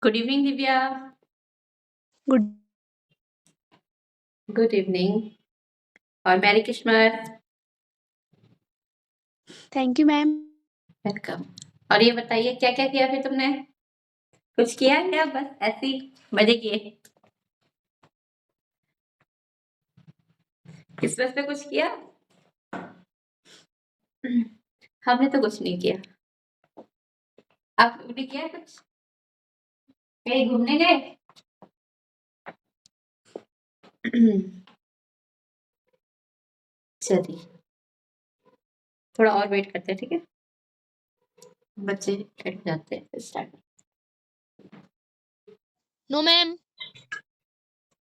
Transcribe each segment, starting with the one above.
Good evening Divya. Good good evening और merry Christmas. Thank you ma'am. Welcome. और ये बताइए क्या क्या किया फिर तुमने? कुछ किया क्या बस ऐसे ही मजे किए? क्रिसमस पे कुछ किया? हमने तो कुछ नहीं किया। आप लोगों ने किया कुछ? कहीं घूमने गए? चलिए थोड़ा और वेट करते हैं, ठीक है? बच्चे बैठ जाते हैं स्टार्ट। No ma'am.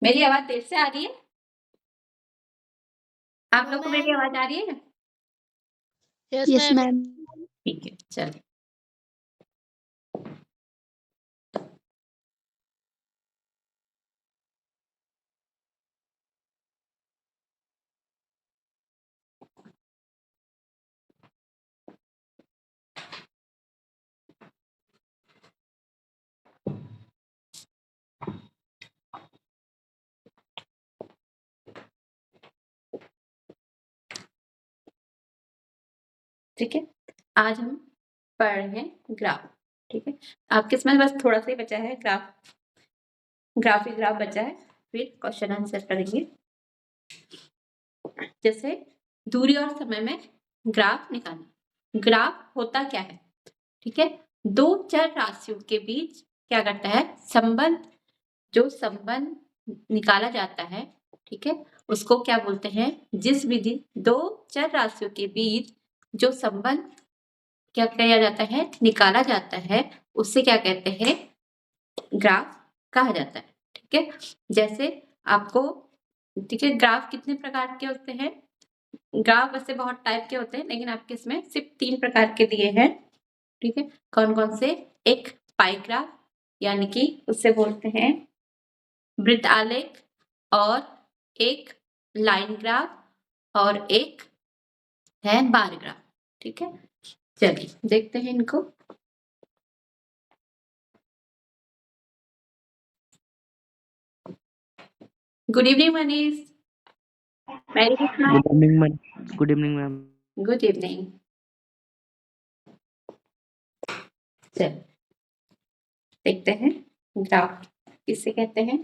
मेरी आवाज देर से आ रही है? आप नो लोग को मेरी मैम। आवाज आ रही है? Yes ma'am. ठीक है चलिए। ठीक है, आज हम पढ़ रहे हैं ग्राफ। ठीक है, आपके इसमें बस थोड़ा सा ही बचा है ग्राफ, ग्राफिक ग्राफ बचा है, फिर क्वेश्चन आंसर करेंगे। जैसे दूरी और समय में ग्राफ निकालना। ग्राफ होता क्या है? ठीक है, दो चर राशियों के बीच क्या करता है, संबंध, जो संबंध निकाला जाता है, ठीक है, उसको क्या बोलते हैं? जिस विधि दो चर राशियों के बीच जो संबंध क्या किया जाता है, निकाला जाता है, उससे क्या कहते हैं, ग्राफ कहा जाता है। ठीक है, जैसे आपको, ठीक है, ग्राफ कितने प्रकार के होते हैं? ग्राफ वैसे बहुत टाइप के होते हैं, लेकिन आपके इसमें सिर्फ 3 प्रकार के दिए हैं। ठीक है, कौन कौन से? एक पाई ग्राफ, यानी कि उससे बोलते हैं वृत्त आलेख, और एक लाइन ग्राफ, और एक है बार ग्राफ। ठीक है, चलिए देखते हैं इनको। Good evening Manish. Merry Christmas. Good evening ma'am. Good evening ma'am. Good evening. चल देखते हैं ग्राफ किससे कहते हैं।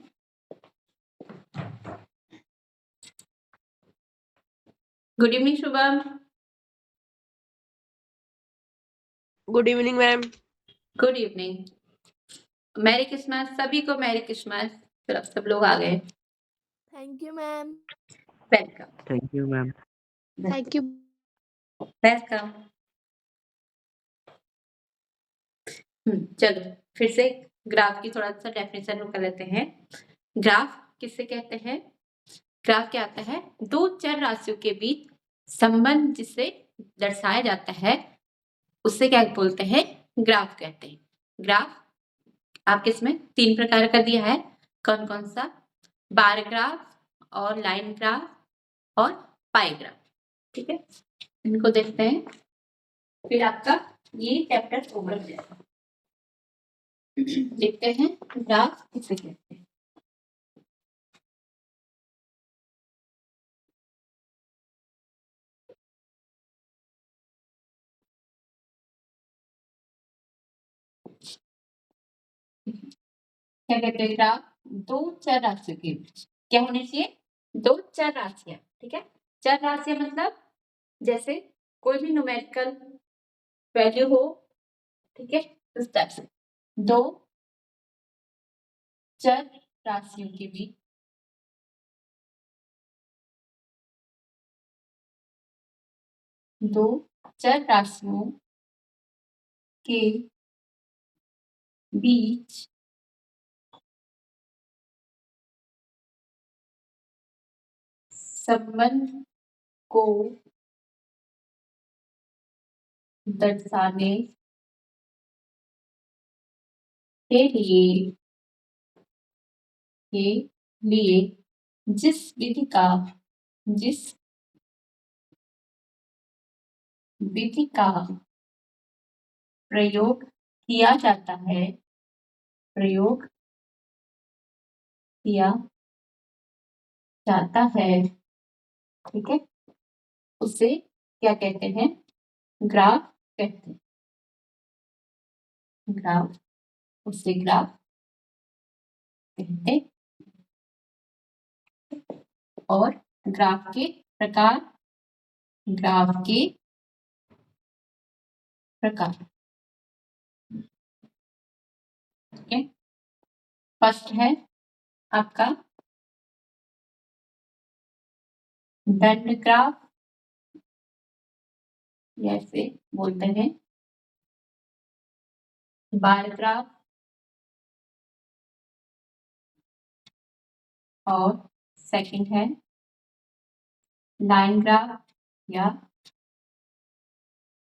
Good evening Shubham. Good evening ma'am. Good evening. Merry Christmas, सभी को मैरी क्रिसमस। फिर अब सब लोग आ गए। Thank you ma'am. Welcome. Thank you ma'am. Thank you. Welcome. चलो फिर से ग्राफ की थोड़ा सा डेफिनेशन कर लेते हैं। ग्राफ किससे कहते हैं? ग्राफ क्या आता है? दो चर राशियों के बीच संबंध जिसे दर्शाया जाता है, उससे क्या बोलते हैं? ग्राफ कहते हैं। ग्राफ आपके इसमें 3 प्रकार का दिया है। कौन कौन सा? बार ग्राफ, और लाइन ग्राफ, और पाई ग्राफ। ठीक है, इनको देखते हैं, फिर आपका ये चैप्टर ओवर हो जाएगा। देखते हैं ग्राफ किसे कहते हैं। क्या कहते हैं? ग्राफ दो चर राशियों के बीच क्या होने चाहिए? दो चर राशियां। ठीक है, चर राशियां मतलब जैसे कोई भी न्यूमेरिकल वैल्यू हो, ठीक है, इस टाइप से दो चर राशियों के बीच दो चर राशियों के बीच संबंध को दर्शाने के लिए जिस विधि का प्रयोग किया जाता है, प्रयोग किया जाता है, ठीक है, उसे क्या कहते हैं? ग्राफ कहते हैं। ग्राफ, उसे ग्राफ कहते हैं। और ग्राफ के प्रकार, ग्राफ के प्रकार, ठीक है। फर्स्ट है आपका दंड ग्राफ, जैसे बोलते हैं बार ग्राफ, और सेकंड है लाइन ग्राफ या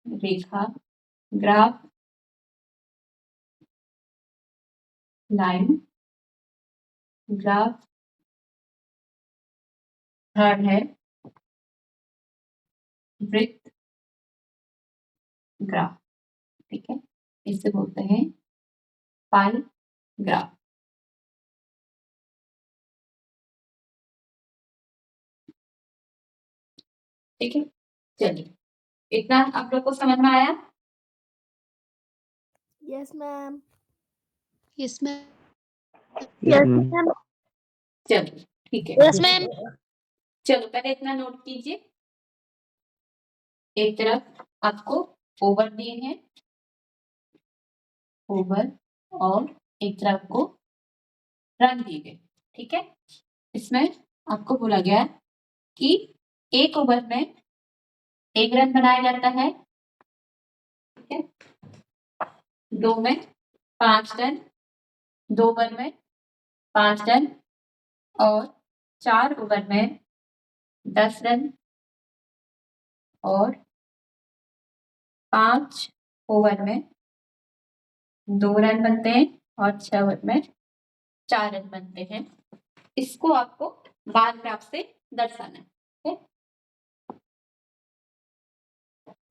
रेखा ग्राफ, लाइन ग्राफ। थर्ड है वृत्त ग्राफ, ठीक है, इसे बोलते हैं पाई ग्राफ। ठीक है, चलिए, इतना आप लोग को समझ में आया? Yes, ma'am. Yes, ma'am. Yes, ma'am. चलिए, ठीक है। Yes, ma'am. चलो पहले इतना नोट कीजिए। एक तरफ आपको ओवर दिए हैं, ओवर, और एक तरफ को रन दिए गए, ठीक है। इसमें आपको बोला गया कि एक ओवर में एक रन बनाया जाता है, ठीक है, 2 में 5 रन, 2 ओवर में 5 रन, और 4 ओवर में 10 रन, और 5 ओवर में 2 रन बनते हैं, और 6 ओवर में 4 रन बनते हैं। इसको आपको बार ग्राफ से दर्शाना है, ठीक है।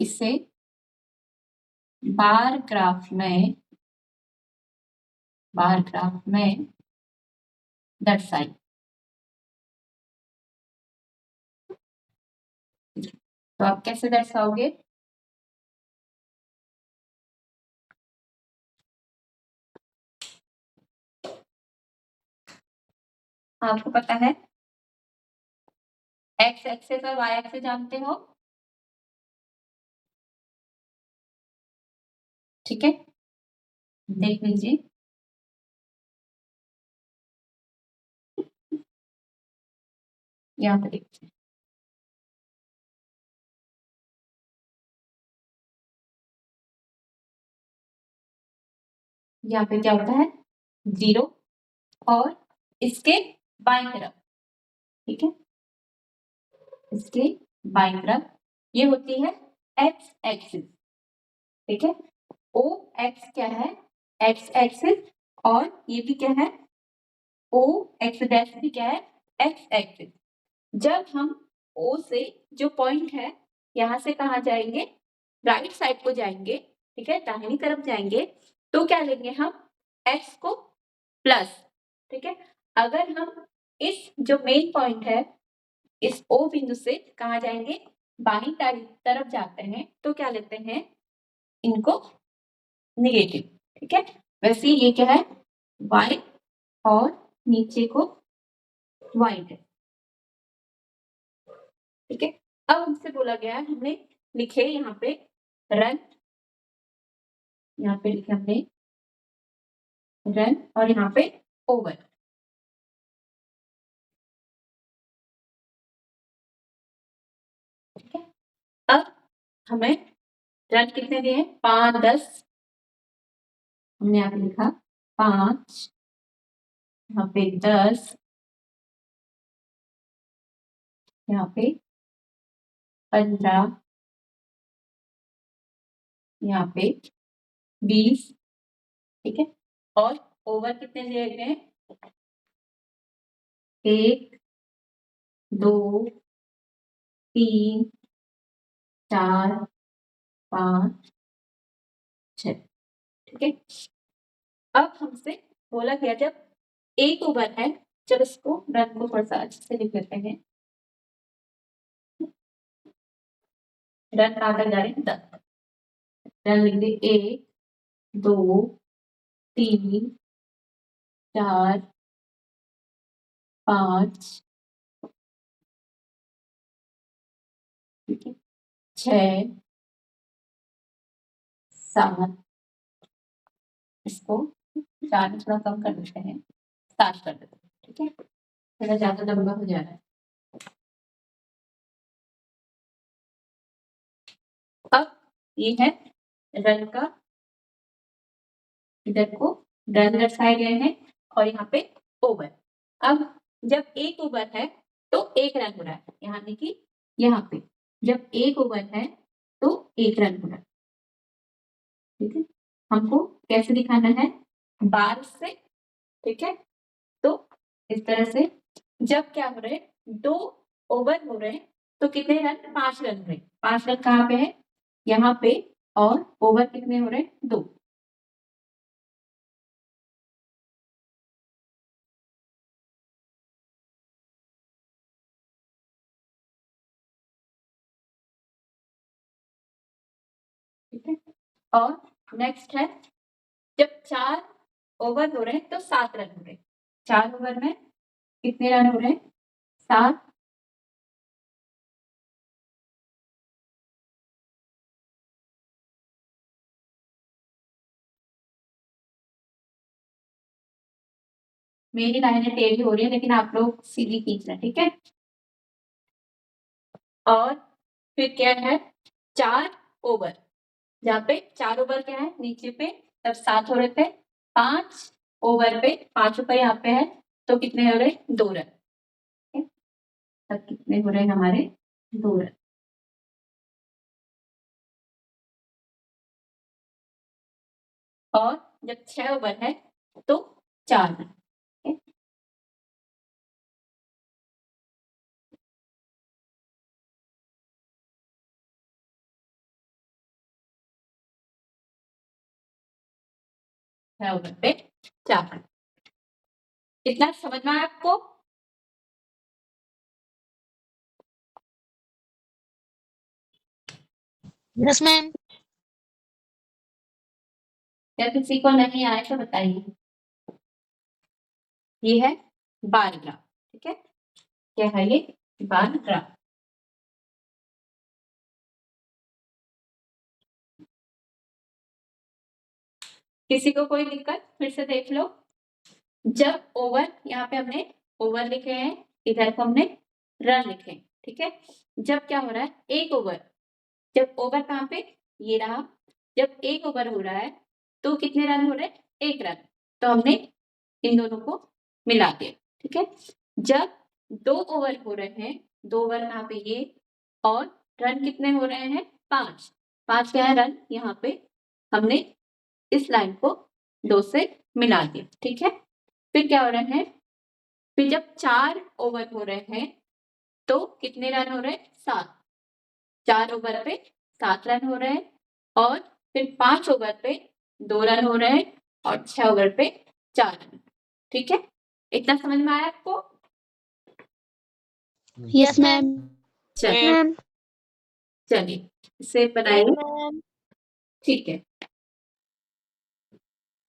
इसे बार ग्राफ में दर्शाई। तो आप कैसे दर्शाओगे? आपको पता है एक्स एक्सेस और वाई एक्सेस जानते हो, ठीक है, देख लीजिए। यहाँ पे देखिए, यहाँ पे क्या होता है? 0, और इसके बाईं तरफ, ठीक है, इसके बाईं तरफ ये होती है एक्स एक्सिस, ठीक है। ओ एक्स क्या है? एक्स एक्सिस, और ये भी क्या है? ओ एक्स डैश भी क्या है? X axis. जब हम ओ से जो पॉइंट है यहाँ से कहाँ जाएंगे? राइट साइड को जाएंगे, ठीक है, दाहिनी तरफ जाएंगे, तो क्या लेंगे हम? एक्स को प्लस, ठीक है। अगर हम इस जो मेन पॉइंट है इस ओ बिंदु से कहाँ जाएंगे? बाईं तरफ जाते हैं, तो क्या लेते हैं? इनको निगेटिव, ठीक है। वैसे ये क्या है? y, और नीचे को y है, ठीक है। अब हमसे बोला गया है, हमने लिखे यहाँ पे रन, यहाँ पे लिखे हमने रन, और यहाँ पे ओवर, ठीक है। अब हमें रन कितने दिए? 5, 10, हमने यहाँ पे लिखा 5, यहाँ पे 10, यहाँ पे 15, यहाँ पे 20, ठीक है। और ओवर कितने दिए गए? 1, 2, 3, 4, 5, 6, ठीक है। अब हमसे बोला गया जब एक ओवर है, जब इसको रन को थोड़ा सा अच्छे से लिख लेते हैं। रन कहाँ तक जा रहे हैं? 10 रन लिख दे। 1 2 3 4 5 ठीक है 6 7 इसको 4 में थोड़ा कम कर देते हैं, 7 कर देते हैं। ठीक है, थोड़ा ज्यादा लंबा हो जा रहा है। अब ये है रन का, इधर को रन दर्शाए गए हैं और यहाँ पे ओवर। अब जब एक ओवर है तो एक रन हो रहा है, यहाँ देखिए यहाँ पे जब एक ओवर है तो एक रन हो रहा है। ठीक है, हमको कैसे दिखाना है? बार से। ठीक है, तो इस तरह से जब क्या हो रहे हैं, 2 ओवर हो रहे हैं तो कितने रन? 5 रन हो रहे हैं। 5 रन कहाँ पे है? यहाँ पे। और ओवर कितने हो रहे हैं? 2। ठीक है, और नेक्स्ट है जब 4 ओवर हो रहे हैं तो 7 रन हो रहे हैं। 4 ओवर में कितने रन हो रहे हैं? 7। मेरी लाइनें टेढ़ी हो रही है लेकिन आप लोग सीधी खींच रहे हैं। ठीक है, और फिर क्या है? 4 ओवर, जहाँ पे 4 ओवर क्या है नीचे पे, तब 7 हो रहे थे। 5 ओवर पे 5 ऊपर यहाँ पे है तो कितने हो रहे? 2 रन। ठीक है, तब कितने हो रहे हैं हमारे? 2 रन। और जब 6 ओवर है तो 4 रन। ठीक है, छह ओवर पे 4 रन। इतना समझ में आया आपको? Yes, ma'am. या किसी को नहीं आए तो बताइए। ये है बार ग्राफ। ठीक है, क्या है ये? Bar graph. किसी को कोई दिक्कत? फिर से देख लो। जब ओवर, यहाँ पे हमने ओवर लिखे हैं, इधर को हमने रन लिखे हैं। ठीक है, जब क्या हो रहा है? एक ओवर, जब ओवर कहाँ पे? ये रहा। जब एक ओवर हो रहा है तो कितने रन हो रहे हैं? 1 रन। तो हमने इन दोनों को मिला दिया। ठीक है, जब 2 ओवर हो रहे हैं, 2 ओवर कहाँ पे? ये, और रन कितने हो रहे हैं? 5। 5 क्या है रन? यहाँ पे हमने इस लाइन को 2 से मिला दिया। ठीक है, फिर क्या हो रहा है? फिर जब 4 ओवर हो रहे हैं तो कितने रन हो रहे हैं? 7। 4 ओवर पे 7 रन हो रहे हैं, और फिर 5 ओवर पे 2 रन हो रहे हैं, और 6 ओवर पे 4 रन। ठीक है, इतना समझ में आया आपको? Yes, ma'am. चलिए मैम चलिए इसे बनाइए। मैम ठीक है,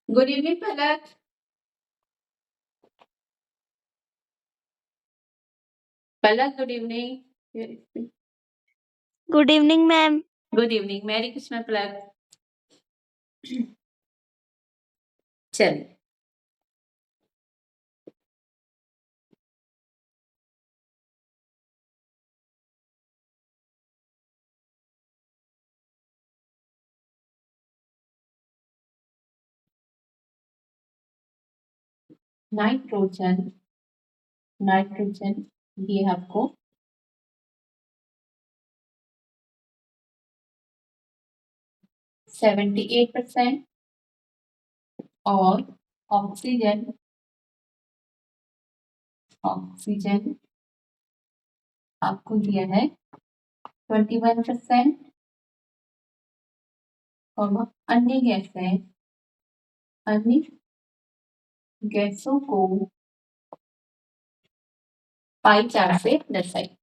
good evening Palak. Palak good evening. Good evening ma'am. Good evening, merry Krishna Palak. चलिए, नाइट्रोजन, नाइट्रोजन ये आपको 78% और ऑक्सीजन, ऑक्सीजन आपको दिया है 21%, और अन्य गैसें, अन्य गैसों को पाई चार्ट से दर्शाइए।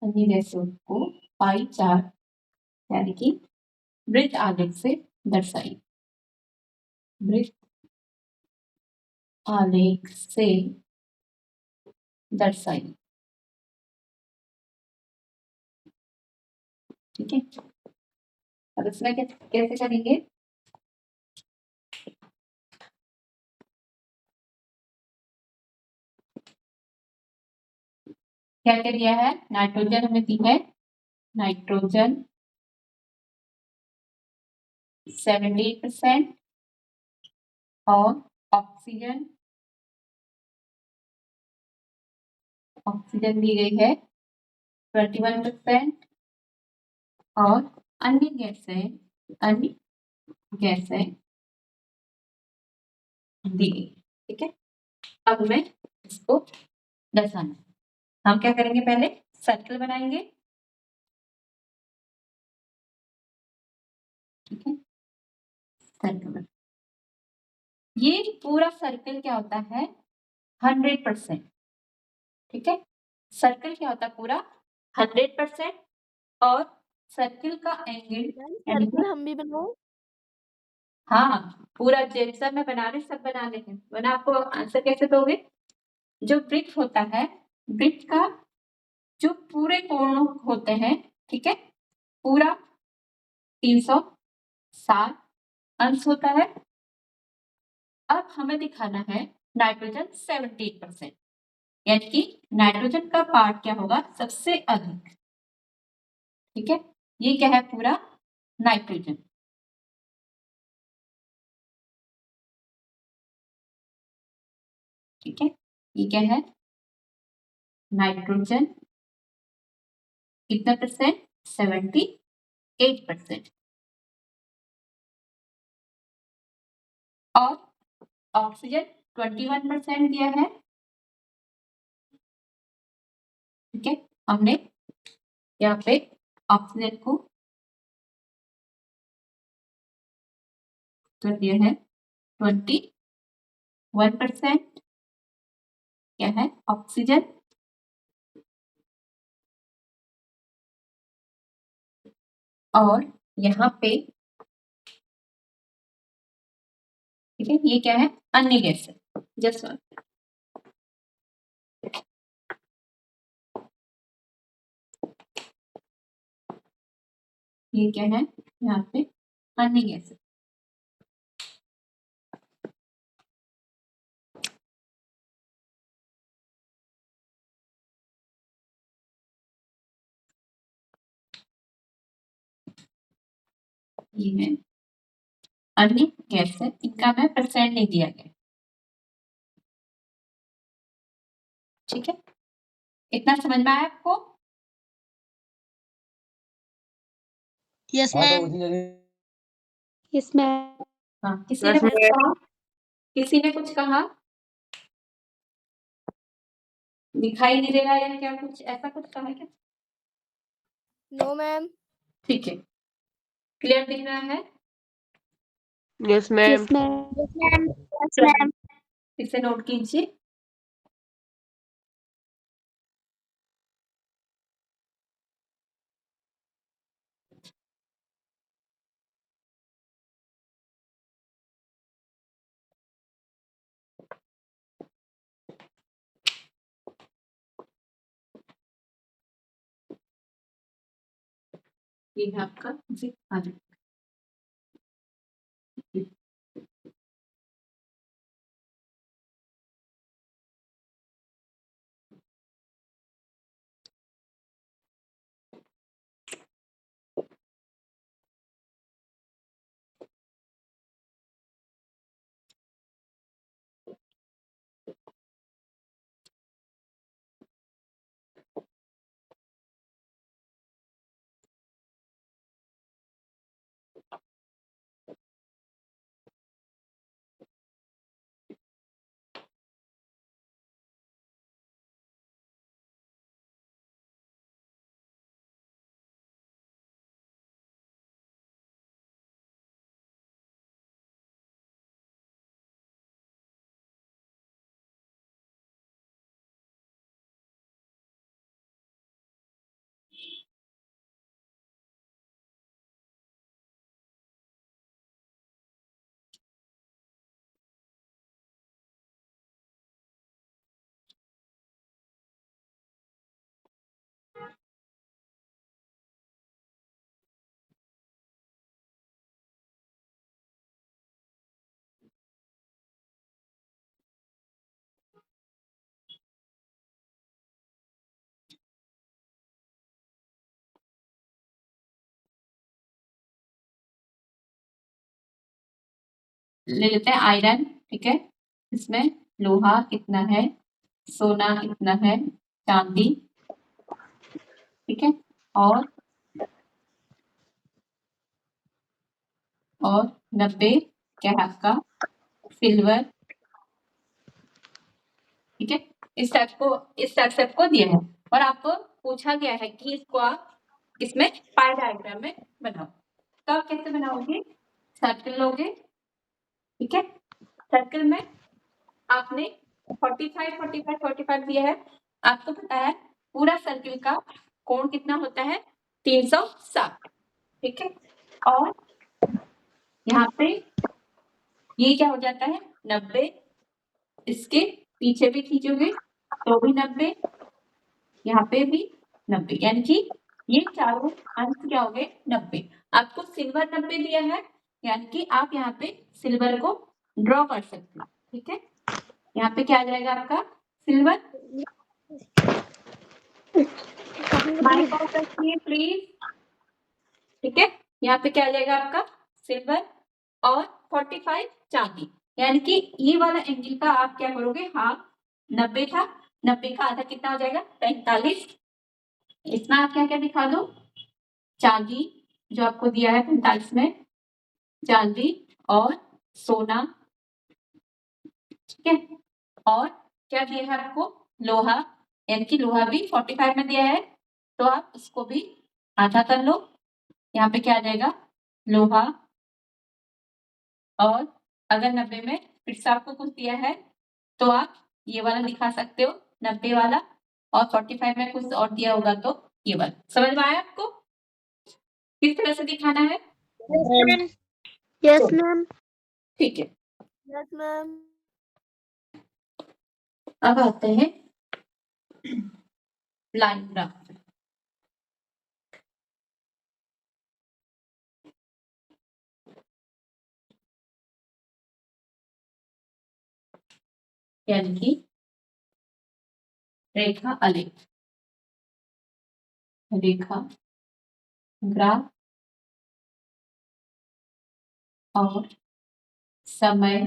अन्य गैसों को पाई चार्ट यानी कि वृत्त आलेख से दर्शाइए। वृत्त आलेख से दर्शाइए। ठीक है, अब इसमें कैसे करेंगे? क्या क्या दिया है? नाइट्रोजन हमें दी है, नाइट्रोजन 70% और ऑक्सीजन दी गई है 21% और अन्य गैसें दी गई। ठीक है, अब मैं इसको दर्शाना, हम क्या करेंगे? पहले सर्कल बनाएंगे। ठीक है, सर्कल। ये पूरा सर्कल क्या होता है? 100%। ठीक है, सर्कल क्या होता है? पूरा 100%। और सर्कल का एंगल सर्कल हम भी बनाओ। हाँ, पूरा जैसा मैं बना रही सब बनाने हैं, वरना आपको आंसर कैसे दोगे? जो वृत्त होता है, वृत्त का जो पूरे कोण होते हैं, ठीक है, पूरा 360 अंश होता है। अब हमें दिखाना है नाइट्रोजन 70%, यानी कि नाइट्रोजन का पार्ट क्या होगा? सबसे अधिक। ठीक है, ये क्या है? पूरा नाइट्रोजन। ठीक है, ये क्या है? नाइट्रोजन कितना परसेंट? 78%। और ऑक्सीजन 21% दिया है। ठीक है, हमने यहाँ पे ऑक्सीजन को तो दिया है 21%। क्या है? ऑक्सीजन। और यहाँ पे ठीक है, ये क्या है? अन्य गैस है। जस्ट ये क्या है? यहाँ पे अन्य गैस है। ये है अन्य गैस है, इनका मैं परसेंट नहीं दिया गया। ठीक है, इतना समझ में आया आपको? Yes ma'am. Yes, ma'am. हाँ, किसी ने कुछ कहा? किसी ने कुछ कहा? दिखाई नहीं दे रहा है या क्या? कुछ ऐसा कुछ कहा है क्या? No ma'am. ठीक है, क्लियर दिख रहा है? Yes ma'am. Yes, ma'am. Yes, ma'am. Yes, ma'am. इसे नोट कीजिए। ये है आपका जिप आलेख। ले लेते हैं आयरन, ठीक है, इसमें लोहा कितना है, सोना कितना है, चांदी, ठीक है, और 90 क्या है आपका सिल्वर, ठीक है। इस टाइप से आपको दिया है और आपको पूछा गया है कि इसको आप इसमें पाई डायग्राम में बनाओ। तो आप कैसे बनाओगे, सर्कल लोगे, ठीक है, सर्कल में आपने 45 45 45 दिया है, आपको पता है पूरा सर्कल का कोण कितना होता है 360, ठीक है, और यहाँ पे ये क्या हो जाता है 90, इसके पीछे भी खींचोगे तो भी 90, यहाँ पे भी 90, यानी कि ये चारों अंक क्या हो गए 90। आपको सिल्वर 90 दिया है, यानी कि आप यहाँ पे सिल्वर को ड्रॉ कर सकते हो, ठीक है। यहाँ पे क्या आ जाएगा आपका सिल्वर, माइक ऑफ रखिए प्लीज, ठीक है। यहाँ पे क्या आ जाएगा आपका सिल्वर और 45 चांदी, यानी कि ये वाला एंगल का आप क्या करोगे हाफ, 90 था, 90 का आधा कितना हो जाएगा 45, इसमें आप क्या क्या दिखा दो, चांदी जो आपको दिया है 45 में, चांदी और सोना, ठीक है, और क्या दिया है आपको लोहा, यानी कि लोहा भी 45 में दिया है, तो आप इसको भी आधा कर लो, यहाँ पे क्या आ जाएगा लोहा, और अगर 90 में फिर से आपको कुछ दिया है तो आप ये वाला दिखा सकते हो 90 वाला, और 45 में कुछ और दिया होगा तो ये वाला। समझ में आया आपको किस तरह से दिखाना है? Yes, ma'am. ठीक है, Yes, ma'am. अब आते हैं लाइन ग्राफ। यानी कि रेखा आलेख, रेखा ग्राफ और समय,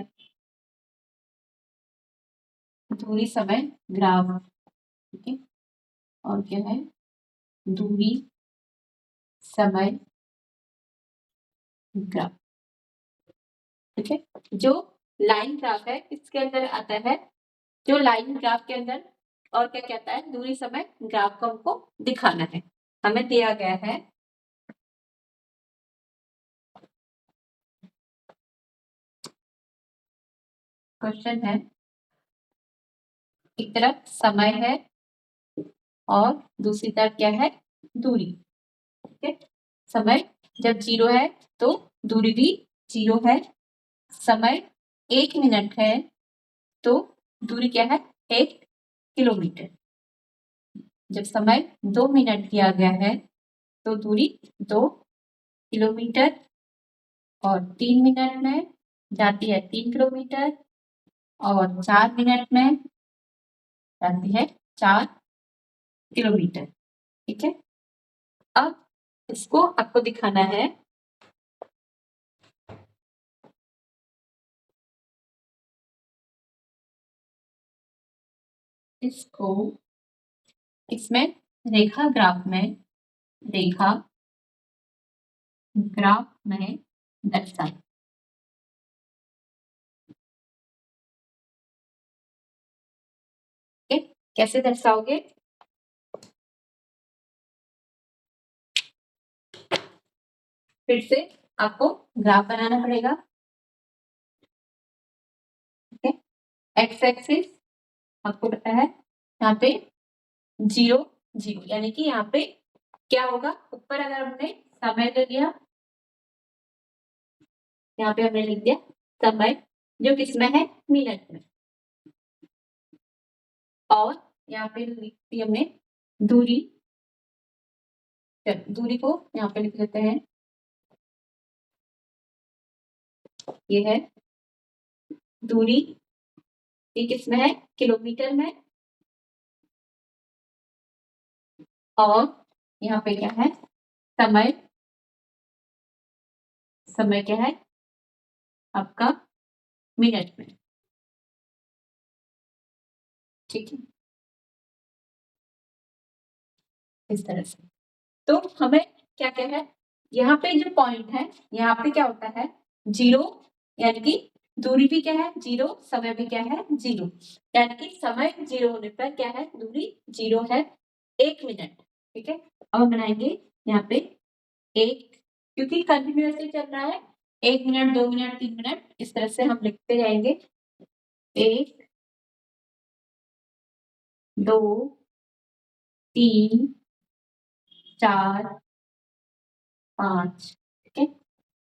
दूरी समय ग्राफ, ठीक है, और क्या है दूरी समय ग्राफ, ठीक है। जो लाइन ग्राफ है इसके अंदर आता है, जो लाइन ग्राफ के अंदर और क्या कहता है दूरी समय ग्राफ को हमको दिखाना है, हमें दिया गया है क्वेश्चन है, एक तरफ समय है और दूसरी तरफ क्या है दूरी, ठीक है। समय जब 0 है तो दूरी भी 0 है, समय 1 मिनट है तो दूरी क्या है 1 किलोमीटर, जब समय 2 मिनट दिया गया है तो दूरी 2 किलोमीटर, और 3 मिनट में जाती है 3 किलोमीटर, और 4 मिनट में जाती है 4 किलोमीटर, ठीक है। अब इसको आपको दिखाना है, इसको इसमें रेखा ग्राफ में, रेखा ग्राफ में दर्शाएं, ठीक है। कैसे दर्शाओगे, फिर से आपको ग्राफ बनाना पड़ेगा, ठीक है। एक्स एक्सिस आपको पता है यहाँ पे 0 0, यानी कि यहाँ पे क्या होगा, ऊपर अगर हमने समय ले लिया, यहाँ पे हमने लिख दिया समय जो किसमें है मिनट में, और यहाँ पे लिख दी हमने दूरी, दूरी को यहाँ पे लिख लेते हैं, ये है दूरी, ये किसमें है किलोमीटर में, और यहाँ पे क्या है समय, समय क्या है आपका मिनट में। ठीक है, इस तरह से। तो हमें क्या क्या है, यहाँ पे जो पॉइंट है, यहाँ पे क्या होता है 0, यानी कि दूरी भी क्या है 0, समय भी क्या है 0, यानी कि समय 0 होने पर क्या है, दूरी 0 है 1 मिनट। ठीक है, अब हम बनाएंगे यहाँ पे 1, क्योंकि कंटिन्यूअसली चल रहा है, 1 मिनट 2 मिनट 3 मिनट, इस तरह से हम लिखते जाएंगे। 1 2 3 4 5। ठीक है,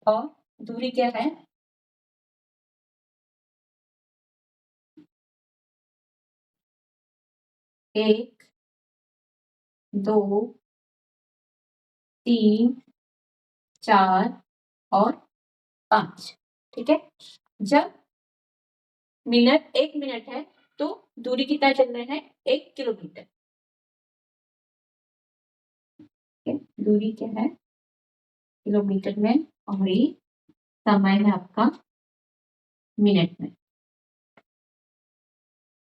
और दूरी क्या है 1 2 3 4 और 5। ठीक है, जब मिनट 1 मिनट है तो दूरी कितना चल रहे हैं 1 किलोमीटर। ठीक है, दूरी क्या है किलोमीटर में, और ये समय है आपका मिनट में।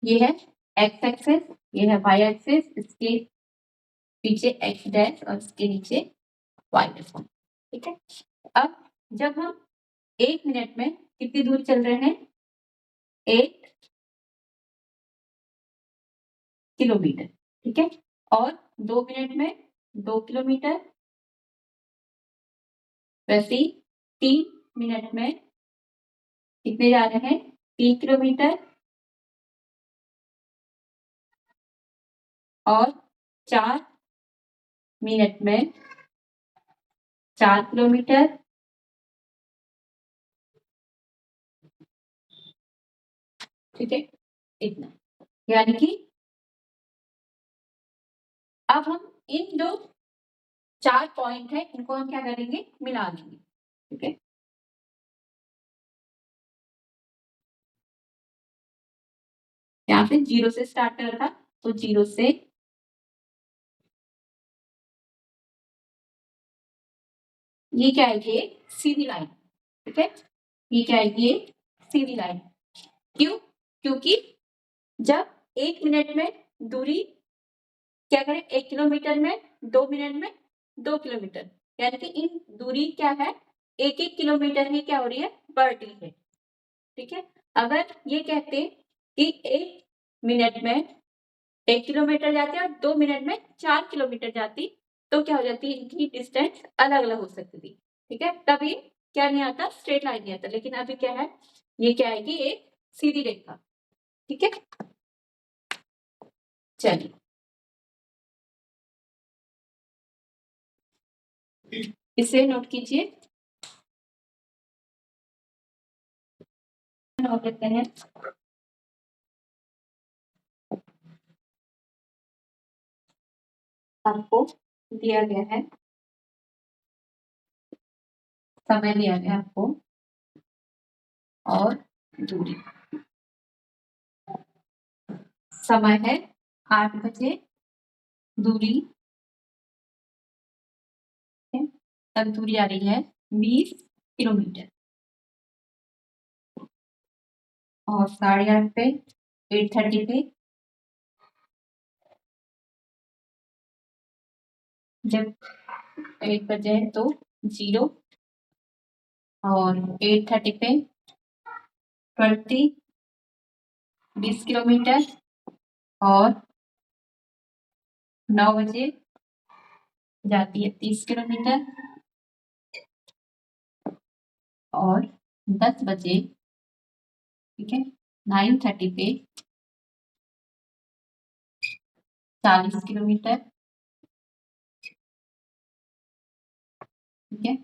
ये है एक्स एक्सेस, ये है वाई एक्सेस, इसके पीछे एक्स डैश और इसके नीचे वाई डैश। ठीक है, अब जब हम 1 मिनट में कितनी दूर चल रहे हैं 1 किलोमीटर। ठीक है, और 2 मिनट में 2 किलोमीटर, वैसे ही 3 मिनट में कितने जा रहे हैं 3 किलोमीटर, और 4 मिनट में 4 किलोमीटर। ठीक है, इतना, यानी कि अब हम इन जो 4 पॉइंट है इनको हम क्या करेंगे, मिला देंगे। ठीक है, यहाँ पे 0 से स्टार्ट कर रहा था, तो 0 से ये क्या है, ये सीधी लाइन। ठीक है, ये क्या है, ये सीधी लाइन। क्यों, क्योंकि जब 1 मिनट में दूरी क्या करें 1 किलोमीटर में, 2 मिनट में 2 किलोमीटर, यानी कि इन दूरी क्या है 1-1 किलोमीटर ही क्या हो रही है, बढ़ रही है। ठीक है, अगर ये कहते कि 1 मिनट में 1 किलोमीटर जाती और 2 मिनट में 4 किलोमीटर जाती, तो क्या हो जाती, इनकी डिस्टेंस अलग अलग हो सकती थी। ठीक है, तभी क्या नहीं आता, स्ट्रेट लाइन नहीं आता, लेकिन अभी क्या है, ये क्या आएगी, एक सीधी रेखा। ठीक है, चलिए इसे नोट कीजिए, नोट लेते हैं। आपको दिया गया है, समय दिया गया आपको, और दूरी, समय है 8 बजे, दूरी तक दूरी आ रही है 20 किलोमीटर, और 8:30 पे 8:30 पे जब 8 बजे है तो 0, और 8:30 पे 20 किलोमीटर, और 9 बजे जाती है 30 किलोमीटर, और 10 बजे, ठीक है 9:30 पे 40 किलोमीटर। ठीक है,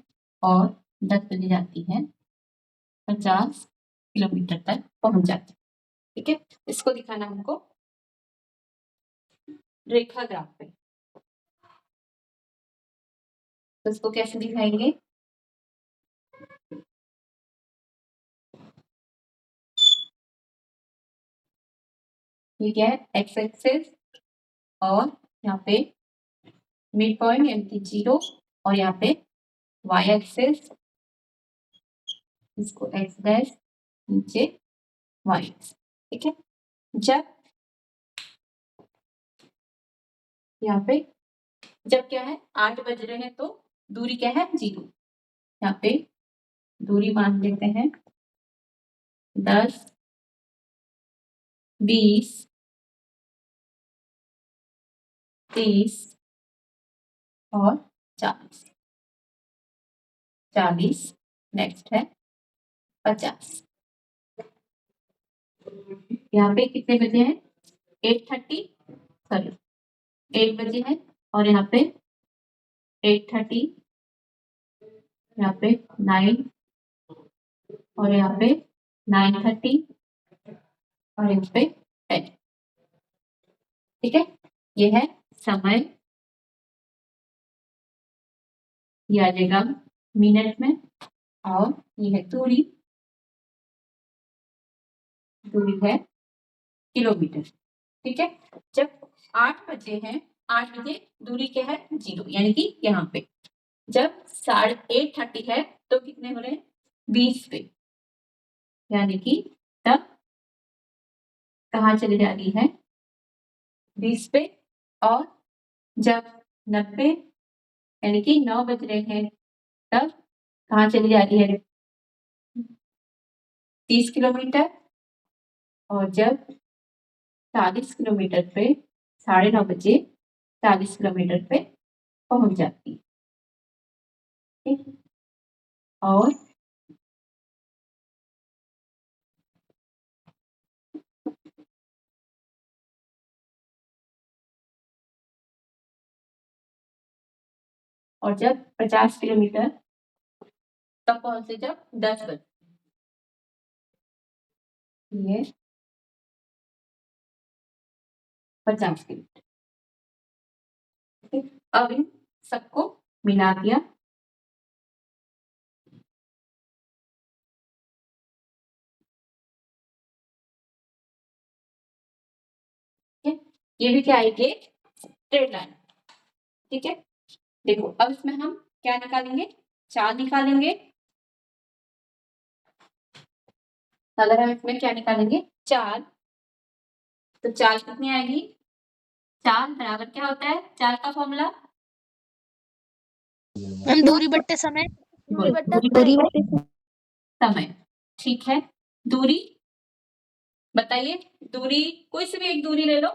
और 10 बजे जाती है 50 किलोमीटर तक पहुंच जाती है। ठीक है, इसको दिखाना हमको रेखा ग्राफ पे, तो इसको कैसे दिखाएंगे, ठीक है एक्स एक्सिस, और यहाँ पे मिड पॉइंट यानी कि 0, और यहाँ पे वाई एक्सिस, इसको एक्स डैश नीचे y, ठीक है। जब यहाँ पे जब क्या है 8 बज रहे हैं तो दूरी क्या है 0, यहाँ पे दूरी मान लेते हैं 10, 20, 30 और 40, 40, नेक्स्ट है 50। यहाँ पे कितने बजे हैं 8:30, सॉरी 8 बजे हैं और यहाँ पे 8:30, यहाँ पे 9 और यहाँ पे 9:30 और यहाँ पे 10, ठीक है। ये है समय, ये आ जाएगा मिनट में और ये है दूरी, दूरी है किलोमीटर, ठीक है। जब 8 बजे हैं, 8 बजे दूरी क्या है 0, यानी कि यहाँ पे। जब 8:30 है तो कितने हो रहे हैं 20 पे, यानी कि तब कहाँ चली जा रही है 20 पे। और जब 90 यानी कि 9 बज रहे हैं तब कहाँ चली जा रही है 30 किलोमीटर। और जब 40 किलोमीटर पे 9:30 बजे 40 किलोमीटर पे पहुंच जाती है, ठीक है। और जब 50 किलोमीटर तब पहुंचे जब 10 बजे, ये 50 किलोमीटर, ठीक है। अब इन सबको मिला दिया, ठीक है। ये भी क्या आएगी स्ट्रेट लाइन, ठीक है। देखो अब इसमें हम क्या निकालेंगे, चाल निकालेंगे। अगर हम इसमें क्या निकालेंगे चाल, तो चाल कितनी आएगी, चाल बराबर क्या होता है चाल का फॉर्मूला, मैम दूरी बट्टे समय। दूरी बट्टा दूरी समय। बटे समय, ठीक है। दूरी बताइए, दूरी कोई सी भी एक दूरी ले लो,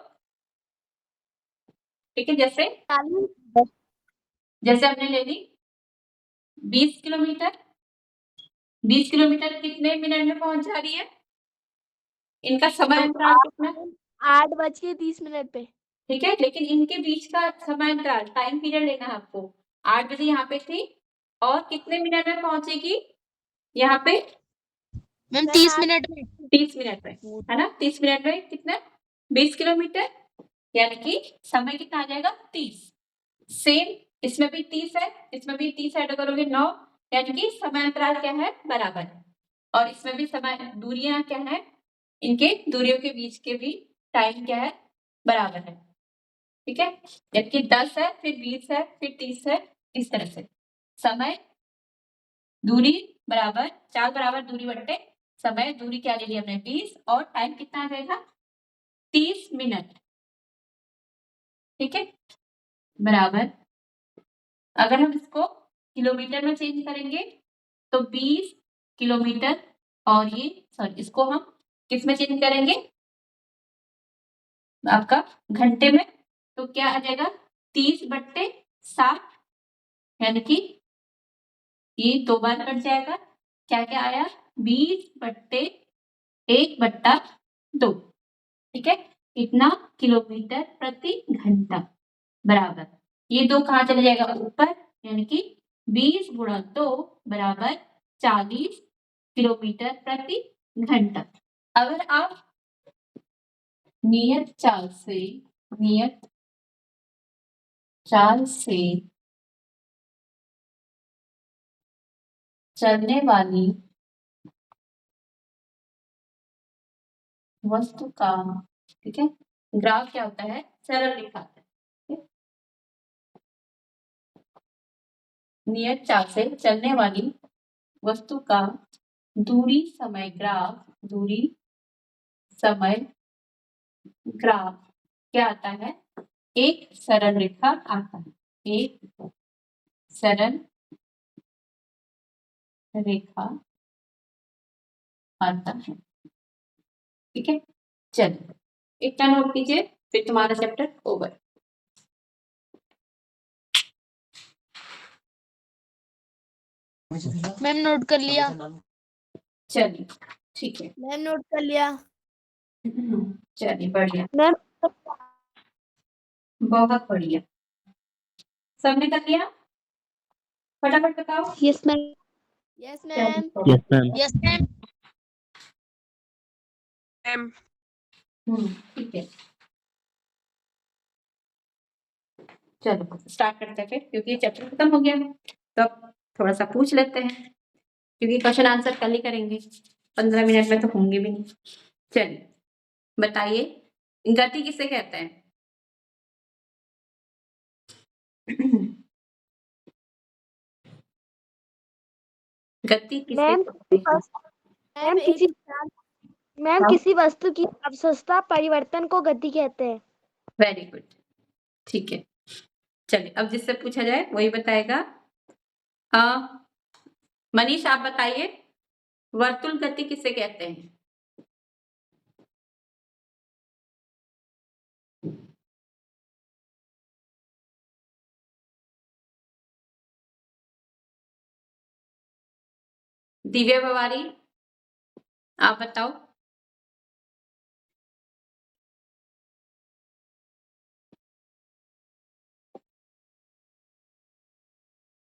ठीक है। जैसे 40 जैसे हमने ले ली 20 किलोमीटर, 20 किलोमीटर कितने मिनट में पहुंच जा रही है, इनका समय अंतराल कितना, 8:30 पे। ठीक है। लेकिन इनके बीच का समय अंतराल टाइम पीरियड लेना है आपको। 8 बजे यहाँ पे थी और कितने मिनट में पहुंचेगी यहाँ पे मैम 30 मिनट में। 30 मिनट में, है ना। 30 मिनट में कितना 20 किलोमीटर, यानी कि समय कितना आ जाएगा 30। सेम इसमें भी 30 है, इसमें भी 30 ऐड करोगे 9, यानी कि समय अंतराल क्या है बराबर है। और इसमें भी समय दूरियां क्या है, इनके दूरियों के बीच के भी टाइम क्या है बराबर है, ठीक है। जबकि 10 है फिर 20 है फिर 30 है, इस तरह से समय दूरी बराबर चाल बराबर दूरी बट्टे समय, दूरी क्या ले ली हमने 20 और टाइम कितना आ जाएगा 30 मिनट, ठीक है। बराबर अगर हम इसको किलोमीटर में चेंज करेंगे तो 20 किलोमीटर, और ये सॉरी इसको हम किस में चेंज करेंगे आपका घंटे में, तो क्या आ जाएगा 30/7, यानी कि ये 2 बार कट जाएगा, क्या क्या आया 20/1/2, ठीक है। कितना किलोमीटर प्रति घंटा बराबर, ये 2 कहाँ चले जाएगा ऊपर, यानी कि 20 गुणा 2 बराबर 40 किलोमीटर प्रति घंटा। अगर आप नियत चाल से चलने वाली वस्तु का, ठीक है, ग्राफ क्या होता है सरल रेखा होता है, ठीक है? नियत चाल से चलने वाली वस्तु का दूरी समय ग्राफ, दूरी समय ग्राफ क्या आता है? एक सरल रेखा आता है, एक सरल रेखा आता है। ठीक है, चलिए इतना नोट कीजिए, फिर तुम्हारा चैप्टर ओवर। मैम नोट कर लिया। चलिए ठीक है, मैम नोट कर लिया। चलिए बढ़िया, मैम बहुत बढ़िया। सबने कर लिया? फटाफट बताओ। Yes, ma'am. Yes ma'am. Yes, ma'am. Yes ma'am. ठीक है, चलो स्टार्ट करते हैं फिर, क्योंकि ये चैप्टर खत्म हो गया है तो अब थोड़ा सा पूछ लेते हैं, क्योंकि क्वेश्चन आंसर कल ही करेंगे, 15 मिनट में तो होंगे भी नहीं। चलिए बताइए, गति किसे कहते हैं? गति किसे मैम कहते हैं? मैम किसी मैम हाँ। किसी वस्तु की अवस्था परिवर्तन को गति कहते हैं। वेरी गुड, ठीक है। चलिए अब जिससे पूछा जाए वही बताएगा। मनीष आप बताइए, वर्तुल गति किसे कहते हैं? दिव्या बवारी आप बताओ।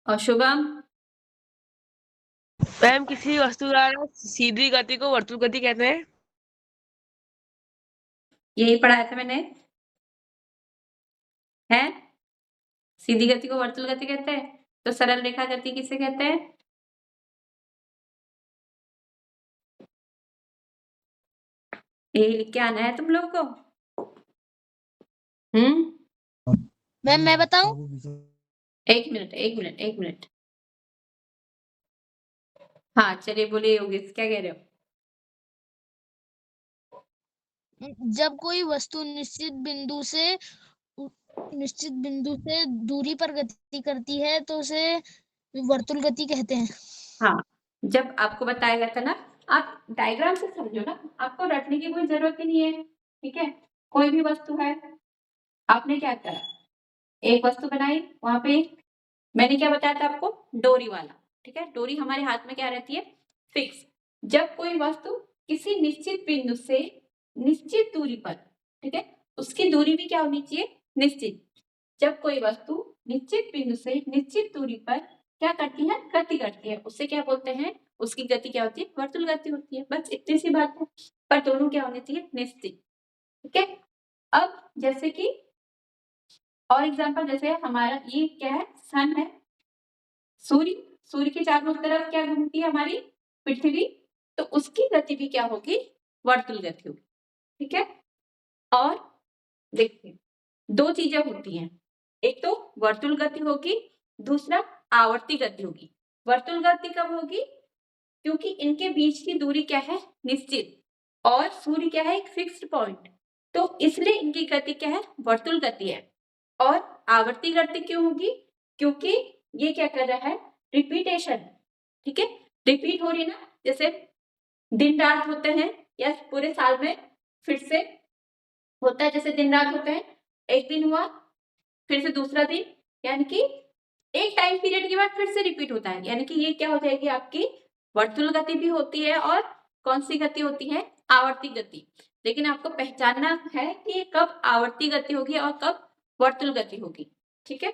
और शुभम? मैम किसी वस्तु द्वारा सीधी गति को वर्तुल गति कहते हैं। यही पढ़ाया था मैंने, है? सीधी गति को वर्तुल गति कहते हैं, तो सरल रेखा गति किसे कहते हैं? ये लिख के आना है तुम लोग को। मैम मैं बताऊं? एक मिनट एक मिनट एक मिनट। हाँ चलिए बोलिए योगेश, क्या कह रहे हो? जब कोई वस्तु निश्चित बिंदु से दूरी पर गति करती है तो उसे वर्तुल गति कहते हैं। हाँ, जब आपको बताया गया था ना, आप डायग्राम से समझो ना, आपको रटने की कोई जरूरत ही नहीं है। ठीक है, कोई भी वस्तु है, आपने क्या करा, एक वस्तु बनाई, वहां पे मैंने क्या बताया था आपको, डोरी वाला। ठीक है, डोरी हमारे हाथ में क्या रहती है, फिक्स। जब कोई वस्तु किसी निश्चित बिंदु से निश्चित दूरी पर, ठीक है, उसकी दूरी भी क्या होनी चाहिए, निश्चित। जब कोई वस्तु निश्चित बिंदु से निश्चित दूरी पर क्या करती है, गति करती है, उससे क्या बोलते हैं, उसकी गति क्या होती है, वर्तुल गति होती है। बस इतनी सी बात है, पर दोनों क्या होने चाहिए, निश्चित। ठीक है, अब जैसे कि और एग्जांपल, जैसे हमारा ये क्या है, सन है, सूर्य, सूर्य के चारों तरफ क्या घूमती है हमारी पृथ्वी, तो उसकी गति भी क्या होगी, वर्तुल गति होगी। ठीक है, और देखिए दो चीजें होती हैं, एक तो वर्तुल गति होगी, दूसरा आवर्ती गति होगी। वर्तुल गति कब होगी, क्योंकि इनके बीच की दूरी क्या है, निश्चित, और सूर्य क्या है, एक फिक्स्ड पॉइंट, तो इसलिए इनकी गति क्या है, वर्तुल गति है। और आवर्ती गति क्यों होगी, क्योंकि ये क्या कर रहा है, रिपीटेशन। ठीक है, रिपीट हो रही ना, जैसे दिन रात होते हैं, या पूरे साल में फिर से होता है, जैसे दिन रात होते हैं, एक दिन हुआ फिर से दूसरा दिन, यानी कि एक टाइम पीरियड के बाद फिर से रिपीट होता है, यानी कि ये क्या हो जाएगी, आपकी वर्तुल गति भी होती है, और कौन सी गति होती है, आवर्ती गति। लेकिन आपको पहचानना है कि ये कब आवर्ती गति होगी और कब वर्तुल गति होगी। ठीक है,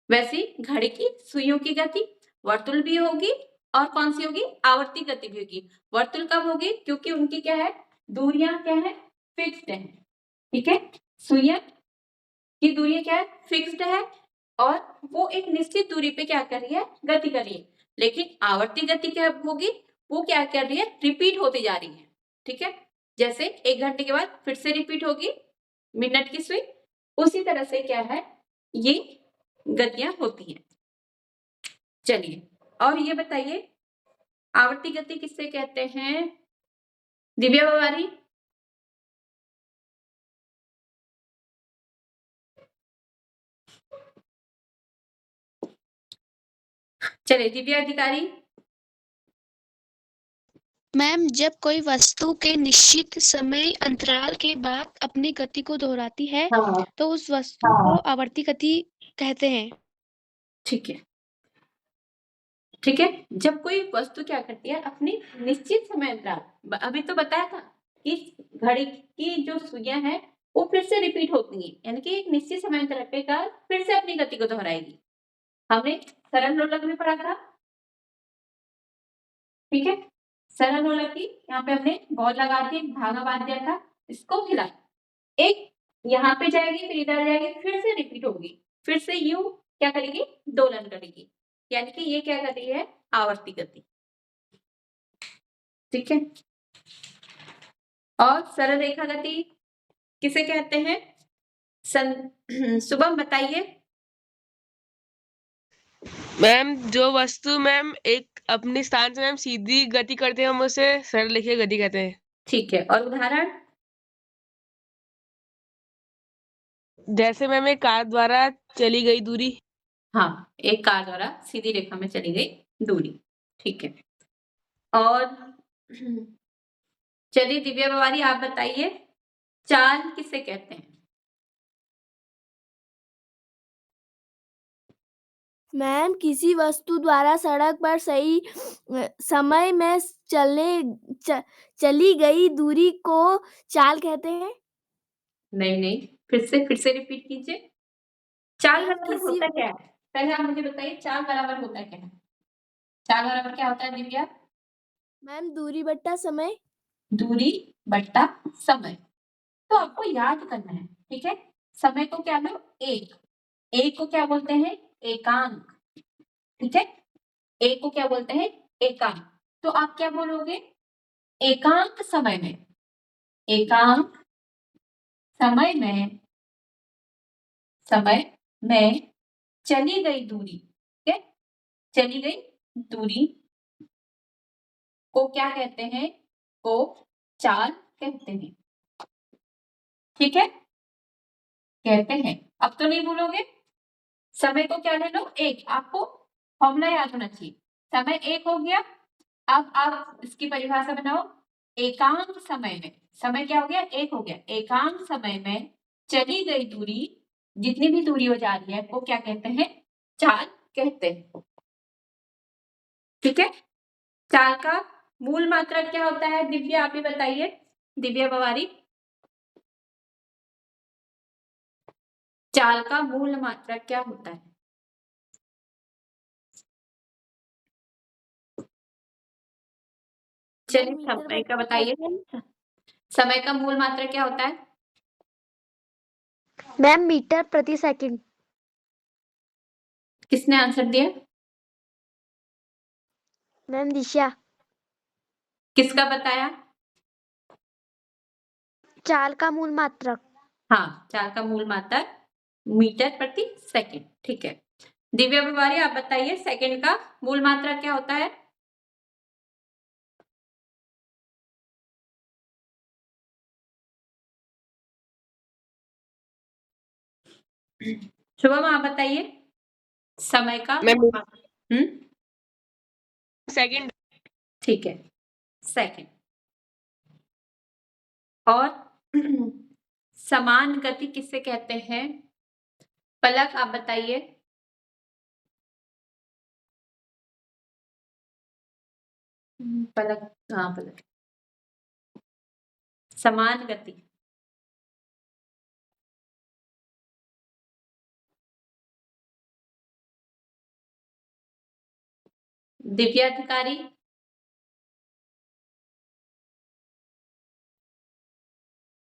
वैसे घड़ी की सुइयों की गति वर्तुल भी होगी, और कौन सी होगी, आवर्ती गति भी होगी। वर्तुल कब होगी, क्योंकि उनकी क्या है, दूरियां क्या है, फिक्स्ड है। ठीक है, सुइयां की दूरी क्या है, फिक्स्ड है, और वो एक निश्चित दूरी पे क्या कर रही है, गति कर रही है। लेकिन आवर्ती गति क्या होगी, वो क्या कर रही है, रिपीट होती जा रही है। ठीक है, जैसे 1 घंटे के बाद फिर से रिपीट होगी मिनट की सुई, उसी तरह से क्या है, ये गतियां होती हैं। चलिए और ये बताइए, आवर्ती गति किससे कहते हैं, दिव्या बवारी? चलिए दिव्या अधिकारी। मैम जब कोई वस्तु के निश्चित समय अंतराल के बाद अपनी गति को दोहराती है हाँ तो उस वस्तु को आवर्ती गति कहते हैं। ठीक है, ठीक है। जब कोई वस्तु क्या करती है, अपनी निश्चित समय अंतराल, अभी तो बताया था कि घड़ी की जो सुइयां हैं वो फिर से रिपीट होती हैं, यानी कि एक निश्चित समय अंतराल के बाद फिर से अपनी गति को दोहराएगी। हमने सरल लोलक में पढ़ा था, ठीक है। सरल लोलक की यहाँ पे हमने बॉल लगा दी, धागा बांध दिया था, इसको हिला, एक यहाँ पे जाएगी, फिर इधर जाएगी, फिर से रिपीट होगी, फिर से यूं क्या करेगी, दोलन करेगी, यानी कि ये क्या गति है, आवर्ती गति, ठीक है। और सरल रेखा गति किसे कहते हैं? शुभम बताइए। मैम जो वस्तु मैम एक अपने स्थान से मैम सीधी गति करते हैं हम उसे सरल रेखीय गति कहते हैं। ठीक है, और उदाहरण? जैसे मैम एक कार द्वारा चली गई दूरी। हाँ, एक कार द्वारा सीधी रेखा में चली गई दूरी, ठीक है। और चलिए दिव्या बवारी आप बताइए, चाल किसे कहते हैं? मैम किसी वस्तु द्वारा सड़क पर सही समय में चली गई दूरी को चाल कहते हैं। नहीं, फिर से रिपीट कीजिए। चाल मैम बराबर होता क्या है? पहले आप मुझे बताइए, चाल बराबर होता क्या है? चाल बराबर क्या होता है दिव्या? मैम दूरी बट्टा समय। दूरी बट्टा समय। तो आपको याद करना है, ठीक है। समय को क्या लो, एक को क्या बोलते हैं, एकांक, ठीक है। एक को क्या बोलते हैं, एकांक। तो आप क्या बोलोगे, एकांक समय में, एकांक समय में चली गई दूरी, ठीक है, चली गई दूरी को क्या कहते हैं, को चाल कहते हैं, ठीक है, कहते हैं। अब तो नहीं भूलोगे। समय को क्या ले लो, एक, आपको फॉर्मूला याद होना चाहिए। समय एक हो गया, अब आप इसकी परिभाषा बनाओ, एकांक समय में, समय क्या हो गया, एक हो गया, एकांक समय में चली गई दूरी, जितनी भी दूरी हो जा रही है वो क्या कहते हैं, चाल कहते हैं, ठीक है। चाल का मूल मात्रक क्या होता है, दिव्या आप ही बताइए, दिव्या बवारी। चाल का मूल मात्रक क्या होता है? चलिए समय का बताइए, समय का मूल मात्रक क्या होता है? मैम मीटर प्रति सेकंड। किसने आंसर दिया? मैम दिशा। किसका बताया? चाल का मूल मात्रक। हाँ, चाल का मूल मात्रक मीटर प्रति सेकंड, ठीक है। दिव्या बवारी आप बताइए, सेकंड का मूल मात्रक क्या होता है? शुभम आप बताइए, समय का मैम सेकंड। ठीक है, सेकंड। और समान गति किससे कहते हैं? पलक आप बताइए। पलक, हाँ पलक, समान गति। दिव्या अधिकारी।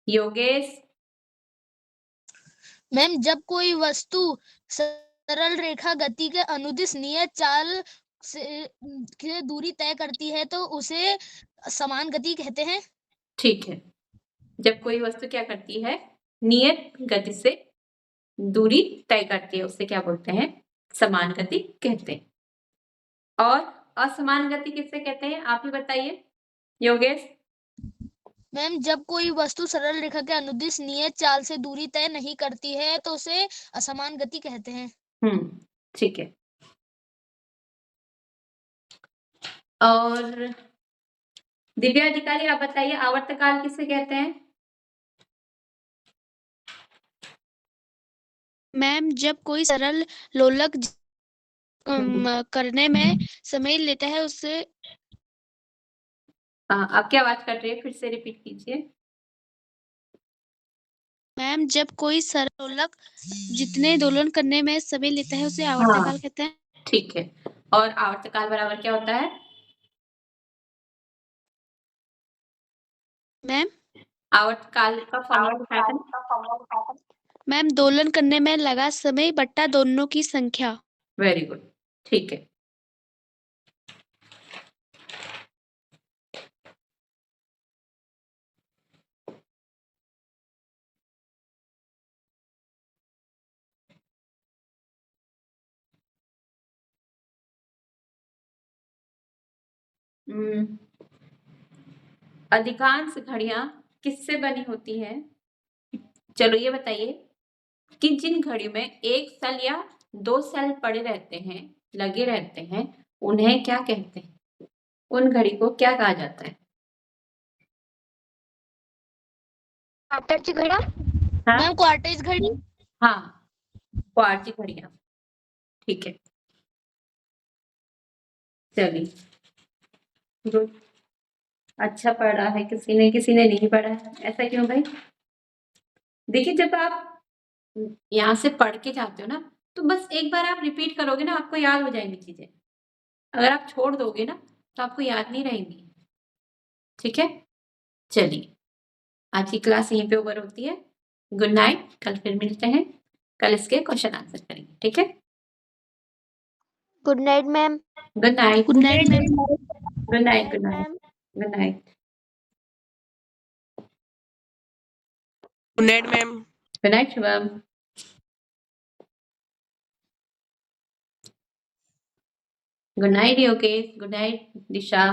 योगेश। मैम जब कोई वस्तु सरल रेखा गति के अनुदिश नियत चाल से दूरी तय करती है तो उसे समान गति कहते हैं। ठीक है, जब कोई वस्तु क्या करती है, नियत गति से दूरी तय करती है, उससे क्या बोलते हैं, समान गति कहते हैं। और असमान गति किससे कहते हैं, आप ही बताइए योगेश। मैम जब कोई वस्तु सरल रेखा के अनुदिश नियत चाल से दूरी तय नहीं करती है तो उसे असमान गति कहते हैं। ठीक है। और दिव्या अधिकारी आप बताइए आवर्तकाल किसे कहते हैं? मैम जब कोई सरल लोलक करने में समय लेता है उसे हाँ, आपकी आवाज कट रही है, फिर से रिपीट कीजिए। मैम जब कोई सरल लोलक जितने दोलन करने में समय लेता है उसे आवर्तकाल कहते हैं। ठीक है, और आवर्तकाल बराबर क्या होता है? मैम आवर्तकाल का फॉर्मूला बताया था। मैम दोलन करने में लगा समय बट्टा दोनों की संख्या। वेरी गुड, ठीक है। अधिकांश घड़ियां किससे बनी होती है? चलो ये बताइए कि जिन घड़ियों में एक सेल या दो सेल पड़े रहते हैं, लगे रहते हैं, उन्हें क्या कहते हैं? उन घड़ी को क्या कहा जाता है? क्वार्टरची घड्याळ हाँ मैम क्वार्टेज घड़ी। हाँ, क्वार्टी घड़ियां, ठीक है। चलिए, गुड, अच्छा पढ़ा है किसी ने नहीं पढ़ा है, ऐसा क्यों भाई? देखिए जब आप यहाँ से पढ़ के जाते हो ना, तो बस एक बार आप रिपीट करोगे ना, आपको याद हो जाएंगी चीजें। अगर आप छोड़ दोगे ना, तो आपको याद नहीं रहेंगी। ठीक है, चलिए आज की क्लास यहीं पे ओवर होती है। गुड नाइट, कल फिर मिलते हैं, कल इसके क्वेश्चन आंसर करेंगे। ठीक है, good night ma'am good night, good night ma'am. Good night, good night, good night, good night ma'am. Good night Shubham, good night Yogesh, good night दिशा।